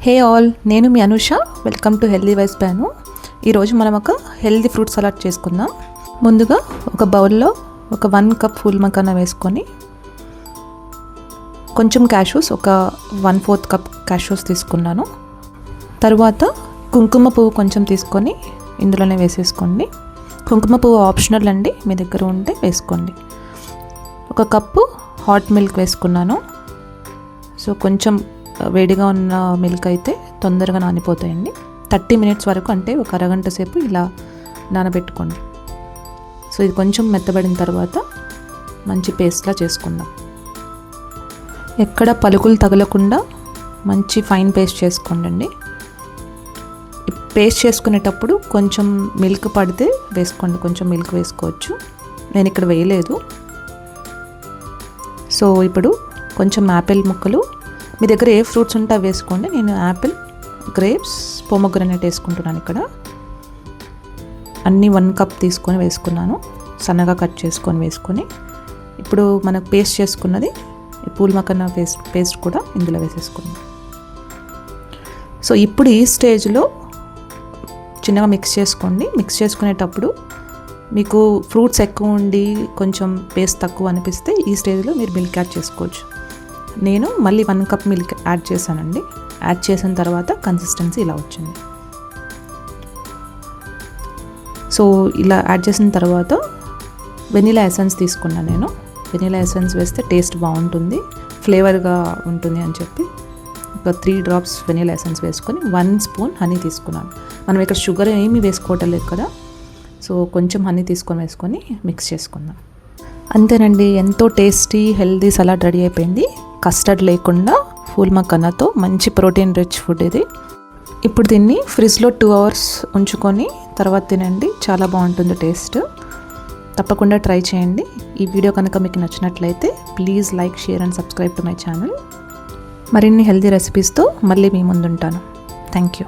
హే all, నేను మీ Anusha. Welcome to healthy wise Bhanu. ఈరోజు మనం ఒక హెల్దీ ఫ్రూట్ సలాడ్ చేసుకుందాం. ముందుగా ఒక బౌల్లో ఒక 1 కప్ ఫుల్ మకానా వేసుకొని కొంచెం క్యాష్యూస్, ఒక 1/4 కప్ క్యాష్యూస్ తీసుకున్నాను. తర్వాత కుంకుమ పువ్వు కొంచెం తీసుకొని ఇందులోనే వేసేసుకోండి. కుంకుమ పువ్వు ఆప్షనల్ అండి, మీ దగ్గర ఉంటే వేసుకోండి. ఒక కప్పు హాట్ మిల్క్ వేసుకున్నాను. సో కొంచెం వేడిగా ఉన్న మిల్క్ అయితే తొందరగా నానిపోతాయండి. 30 మినిట్స్ వరకు, అంటే ఒక అరగంట సేపు ఇలా నానబెట్టుకోండి. సో ఇది కొంచెం మెత్తబడిన తర్వాత మంచి పేస్ట్లా చేసుకుందాం. ఎక్కడ పలుకులు తగలకుండా మంచి ఫైన్ పేస్ట్ చేసుకోండి. పేస్ట్ చేసుకునేటప్పుడు కొంచెం మిల్క్ పడితే వేసుకోండి, కొంచెం మిల్క్ వేసుకోవచ్చు. నేను ఇక్కడ వేయలేదు. సో ఇప్పుడు కొంచెం యాపిల్ ముక్కలు, మీ దగ్గర ఏ ఫ్రూట్స్ ఉంటే అవి వేసుకోండి. నేను యాపిల్, గ్రేప్స్, పోమోగ్రానేట్ వేసుకుంటున్నాను. ఇక్కడ అన్నీ 1 కప్ తీసుకొని వేసుకున్నాను. సన్నగా కట్ చేసుకొని వేసుకొని ఇప్పుడు మనకు పేస్ట్ చేసుకున్నది పూల్ మకానా పేస్ట్ కూడా ఇందులో వేసేసుకున్నాం. సో ఇప్పుడు ఈ స్టేజ్లో చిన్నగా మిక్స్ చేసుకోండి. మిక్స్ చేసుకునేటప్పుడు మీకు ఫ్రూట్స్ ఎక్కువ ఉండి కొంచెం పేస్ట్ తక్కువ అనిపిస్తే ఈ స్టేజ్లో మీరు మిల్క్ యాడ్ చేసుకోవచ్చు. నేను మళ్ళీ 1 కప్ మిల్క్ యాడ్ చేశానండి. యాడ్ చేసిన తర్వాత కన్సిస్టెన్సీ ఇలా వచ్చింది. సో ఇలా యాడ్ చేసిన తర్వాత వెనిలా ఎసెన్స్ తీసుకున్నాను నేను. వెనిలా ఎసెన్స్ వేస్తే టేస్ట్ బాగుంటుంది, ఫ్లేవర్గా ఉంటుంది అని చెప్పి ఒక 3 డ్రాప్స్ వెనిలా ఎసెన్స్ వేసుకొని 1 స్పూన్ హనీ తీసుకున్నాను. మనం ఇక్కడ షుగర్ ఏమీ వేసుకోవటం లేదు కదా, సో కొంచెం హనీ వేసుకొని మిక్స్ చేసుకుందాం. అంతేనండి, ఎంతో టేస్టీ హెల్దీ సలాడ్ రెడీ అయిపోయింది. కస్టర్డ్ లేకుండా ఫూల్ మకానాతో మంచి ప్రోటీన్ రిచ్ ఫుడ్ ఇది. ఇప్పుడు దీన్ని ఫ్రిడ్జ్లో 2 అవర్స్ ఉంచుకొని తర్వాత తినండి, చాలా బాగుంటుంది టేస్ట్. తప్పకుండా ట్రై చేయండి. ఈ వీడియో కనుక మీకు నచ్చినట్లయితే please like, share and subscribe to my channel. మరిన్ని హెల్దీ రెసిపీస్తో మళ్ళీ మీ ముందుంటాను. Thank you.